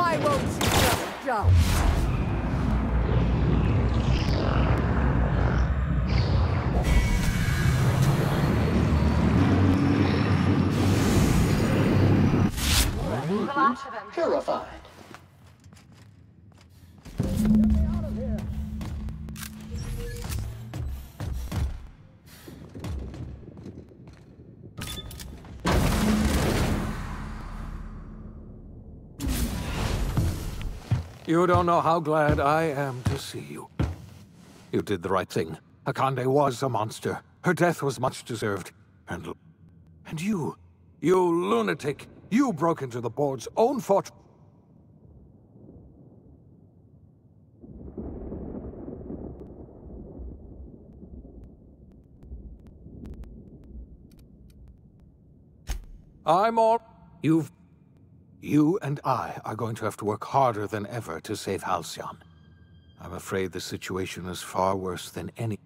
Why won't you just jump? Purified. You don't know how glad I am to see you. You did the right thing. Akande was a monster. Her death was much deserved. And you lunatic, you broke into the board's own fortress. You and I are going to have to work harder than ever to save Halcyon. I'm afraid the situation is far worse than any...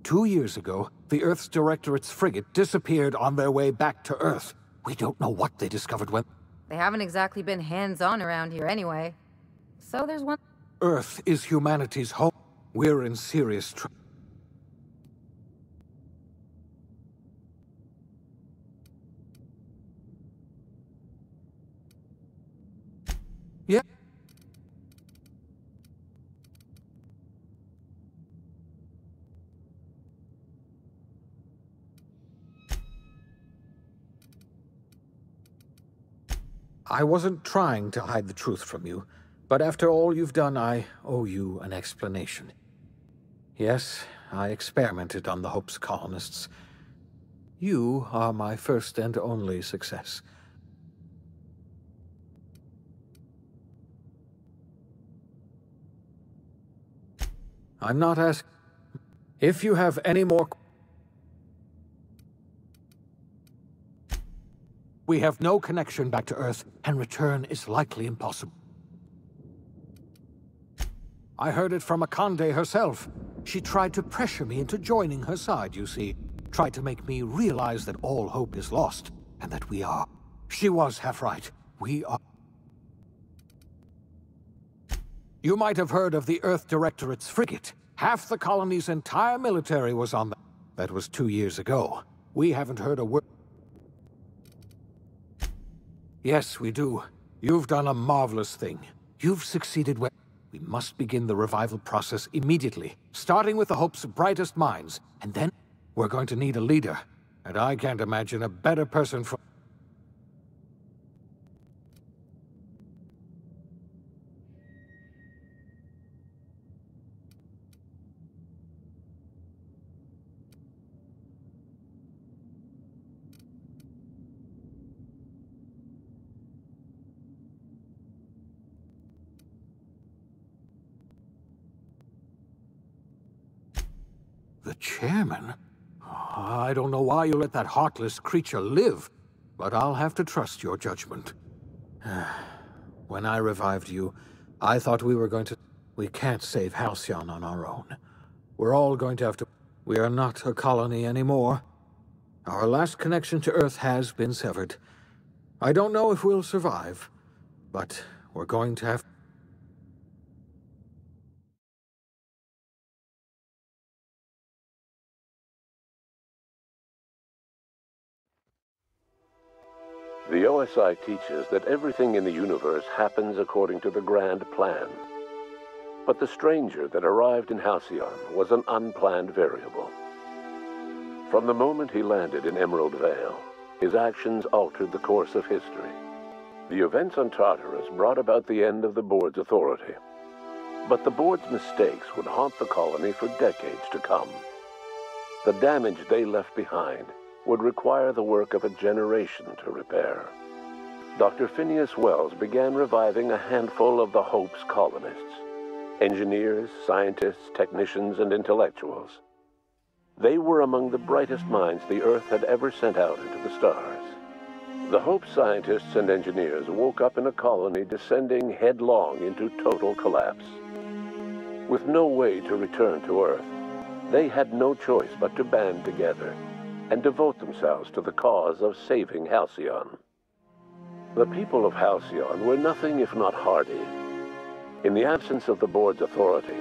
Two years ago, the Earth's Directorate's frigate disappeared on their way back to Earth. We don't know what they discovered when... They haven't exactly been hands-on around here anyway. So there's one... Earth is humanity's home. We're in serious trouble. Yeah. I wasn't trying to hide the truth from you, but after all you've done, I owe you an explanation. Yes, I experimented on the Hope's colonists. You are my first and only success. I'm not asking... If you have any more... We have no connection back to Earth, and return is likely impossible. I heard it from Akande herself. She tried to pressure me into joining her side, you see. Tried to make me realize that all hope is lost, and that we are. She was half right. We are... You might have heard of the Earth Directorate's frigate. Half the colony's entire military was on that. That was 2 years ago. We haven't heard a word. Yes, we do. You've done a marvelous thing. You've succeeded well. We must begin the revival process immediately, starting with the Hope's brightest minds, and then we're going to need a leader. And I can't imagine a better person for... The chairman? I don't know why you let that heartless creature live, but I'll have to trust your judgment. When I revived you, I thought we were going to... We can't save Halcyon on our own. We're all going to have to... We are not a colony anymore. Our last connection to Earth has been severed. I don't know if we'll survive, but we're going to have... The OSI teaches that everything in the universe happens according to the grand plan. But the stranger that arrived in Halcyon was an unplanned variable. From the moment he landed in Emerald Vale, his actions altered the course of history. The events on Tartarus brought about the end of the board's authority. But the board's mistakes would haunt the colony for decades to come. The damage they left behind would require the work of a generation to repair. Dr. Phineas Wells began reviving a handful of the Hope's colonists. Engineers, scientists, technicians, and intellectuals. They were among the brightest minds the Earth had ever sent out into the stars. The Hope scientists and engineers woke up in a colony descending headlong into total collapse. With no way to return to Earth, they had no choice but to band together and devote themselves to the cause of saving Halcyon. The people of Halcyon were nothing if not hardy. In the absence of the board's authority,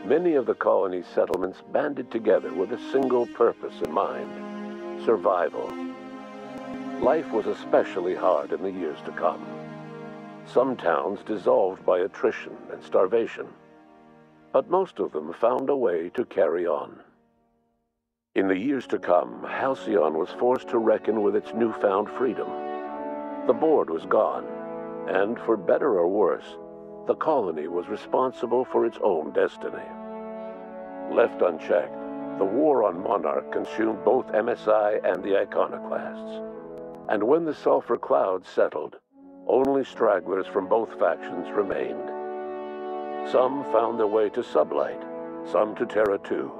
many of the colony's settlements banded together with a single purpose in mind: survival. Life was especially hard in the years to come. Some towns dissolved by attrition and starvation, but most of them found a way to carry on. In the years to come, Halcyon was forced to reckon with its newfound freedom. The board was gone, and for better or worse, the colony was responsible for its own destiny. Left unchecked, the war on Monarch consumed both MSI and the Iconoclasts. And when the sulfur clouds settled, only stragglers from both factions remained. Some found their way to Sublight, some to Terra 2,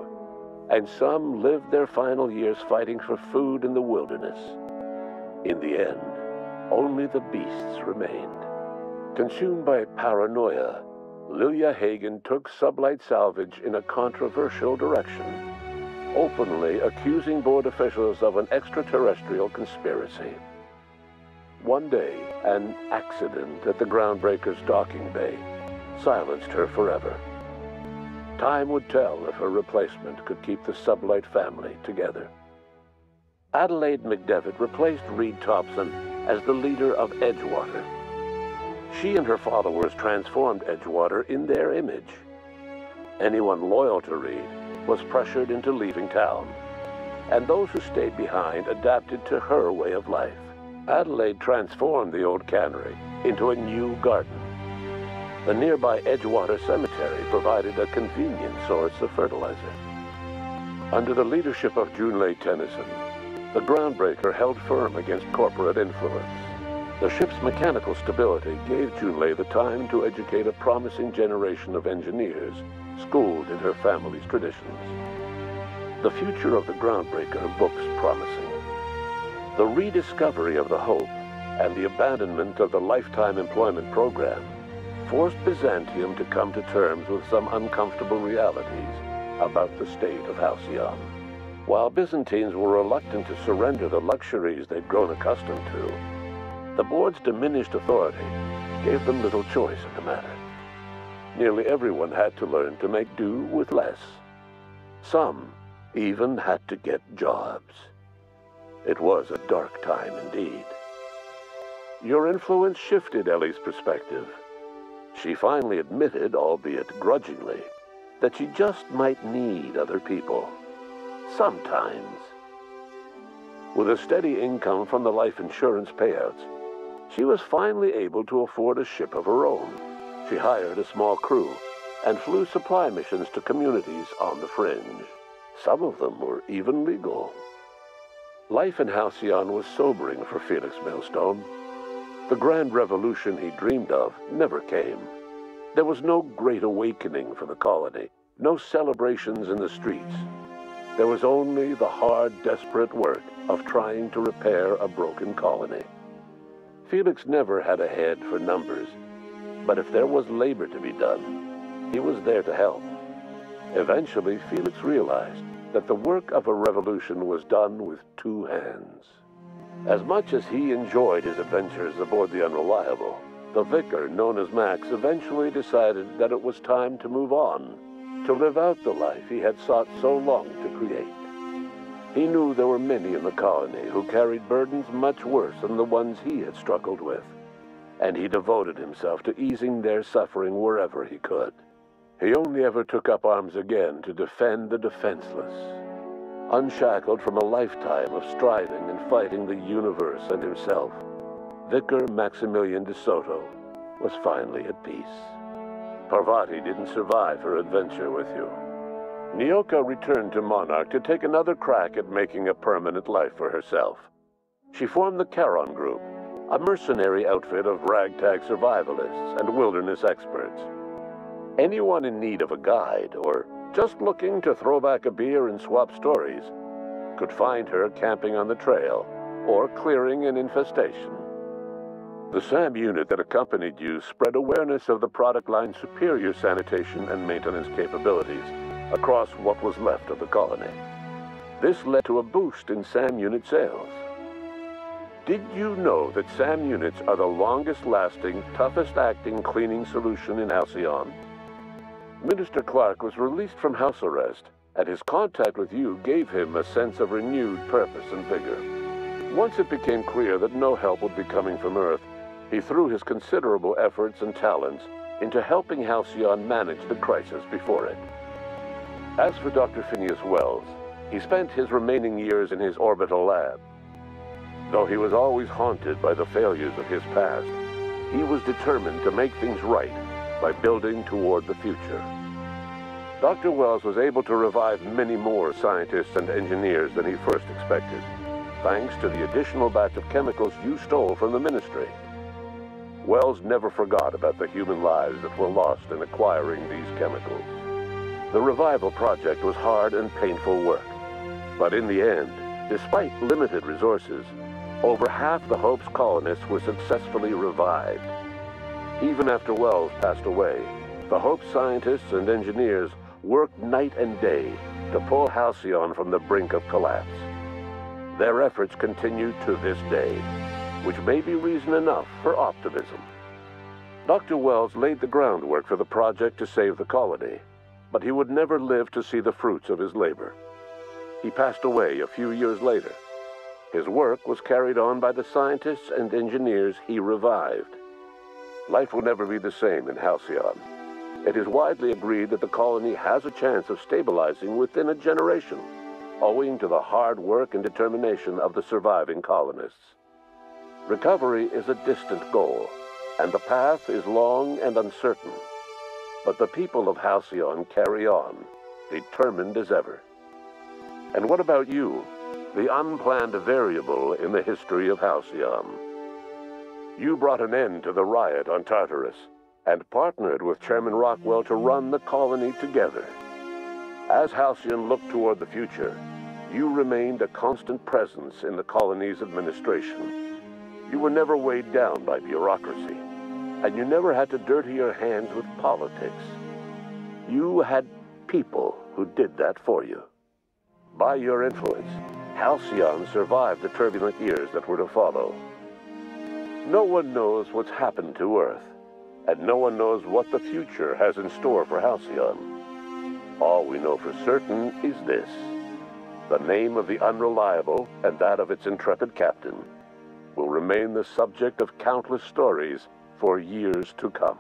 and some lived their final years fighting for food in the wilderness. In the end, only the beasts remained. Consumed by paranoia, Lilia Hagen took Sublight Salvage in a controversial direction, openly accusing board officials of an extraterrestrial conspiracy. One day, an accident at the Groundbreaker's docking bay silenced her forever. Time would tell if her replacement could keep the Sublight family together. Adelaide McDevitt replaced Reed Thompson as the leader of Edgewater. She and her followers transformed Edgewater in their image. Anyone loyal to Reed was pressured into leaving town, and those who stayed behind adapted to her way of life. Adelaide transformed the old cannery into a new garden. The nearby Edgewater Cemetery provided a convenient source of fertilizer. Under the leadership of Junlei Tennyson, the Groundbreaker held firm against corporate influence. The ship's mechanical stability gave Junlei the time to educate a promising generation of engineers schooled in her family's traditions. The future of the Groundbreaker looks promising. The rediscovery of the Hope and the abandonment of the lifetime employment program forced Byzantium to come to terms with some uncomfortable realities about the state of Halcyon. While Byzantines were reluctant to surrender the luxuries they'd grown accustomed to, the board's diminished authority gave them little choice in the matter. Nearly everyone had to learn to make do with less. Some even had to get jobs. It was a dark time indeed. Your influence shifted Ellie's perspective. She finally admitted, albeit grudgingly, that she just might need other people. Sometimes. With a steady income from the life insurance payouts, she was finally able to afford a ship of her own. She hired a small crew and flew supply missions to communities on the fringe. Some of them were even legal. Life in Halcyon was sobering for Felix Millstone. The grand revolution he dreamed of never came. There was no great awakening for the colony, no celebrations in the streets. There was only the hard, desperate work of trying to repair a broken colony. Felix never had a head for numbers, but if there was labor to be done, he was there to help. Eventually, Felix realized that the work of a revolution was done with two hands. As much as he enjoyed his adventures aboard the Unreliable, the vicar, known as Max, eventually decided that it was time to move on, to live out the life he had sought so long to create. He knew there were many in the colony who carried burdens much worse than the ones he had struggled with, and he devoted himself to easing their suffering wherever he could. He only ever took up arms again to defend the defenseless. Unshackled from a lifetime of striving and fighting the universe and himself, Vicar Maximilian de Soto was finally at peace. Parvati didn't survive her adventure with you. Nyoka returned to Monarch to take another crack at making a permanent life for herself. She formed the Charon Group, a mercenary outfit of ragtag survivalists and wilderness experts. Anyone in need of a guide, or just looking to throw back a beer and swap stories, could find her camping on the trail or clearing an infestation. The SAM unit that accompanied you spread awareness of the product line's superior sanitation and maintenance capabilities across what was left of the colony. This led to a boost in SAM unit sales. Did you know that SAM units are the longest-lasting, toughest-acting cleaning solution in Halcyon? Minister Clark was released from house arrest, and his contact with you gave him a sense of renewed purpose and vigor. Once it became clear that no help would be coming from Earth, he threw his considerable efforts and talents into helping Halcyon manage the crisis before it. As for Dr. Phineas Wells, he spent his remaining years in his orbital lab. Though he was always haunted by the failures of his past, he was determined to make things right by building toward the future. Dr. Wells was able to revive many more scientists and engineers than he first expected, thanks to the additional batch of chemicals you stole from the Ministry. Wells never forgot about the human lives that were lost in acquiring these chemicals. The revival project was hard and painful work, but in the end, despite limited resources, over half the Hope's colonists were successfully revived. Even after Wells passed away, the Hope scientists and engineers worked night and day to pull Halcyon from the brink of collapse. Their efforts continue to this day, which may be reason enough for optimism. Dr. Wells laid the groundwork for the project to save the colony, but he would never live to see the fruits of his labor. He passed away a few years later. His work was carried on by the scientists and engineers he revived. Life will never be the same in Halcyon. It is widely agreed that the colony has a chance of stabilizing within a generation, owing to the hard work and determination of the surviving colonists. Recovery is a distant goal, and the path is long and uncertain. But the people of Halcyon carry on, determined as ever. And what about you, the unplanned variable in the history of Halcyon? You brought an end to the riot on Tartarus, and partnered with Chairman Rockwell to run the colony together. As Halcyon looked toward the future, you remained a constant presence in the colony's administration. You were never weighed down by bureaucracy, and you never had to dirty your hands with politics. You had people who did that for you. By your influence, Halcyon survived the turbulent years that were to follow. No one knows what's happened to Earth, and no one knows what the future has in store for Halcyon. All we know for certain is this: the name of the Unreliable and that of its intrepid captain will remain the subject of countless stories for years to come.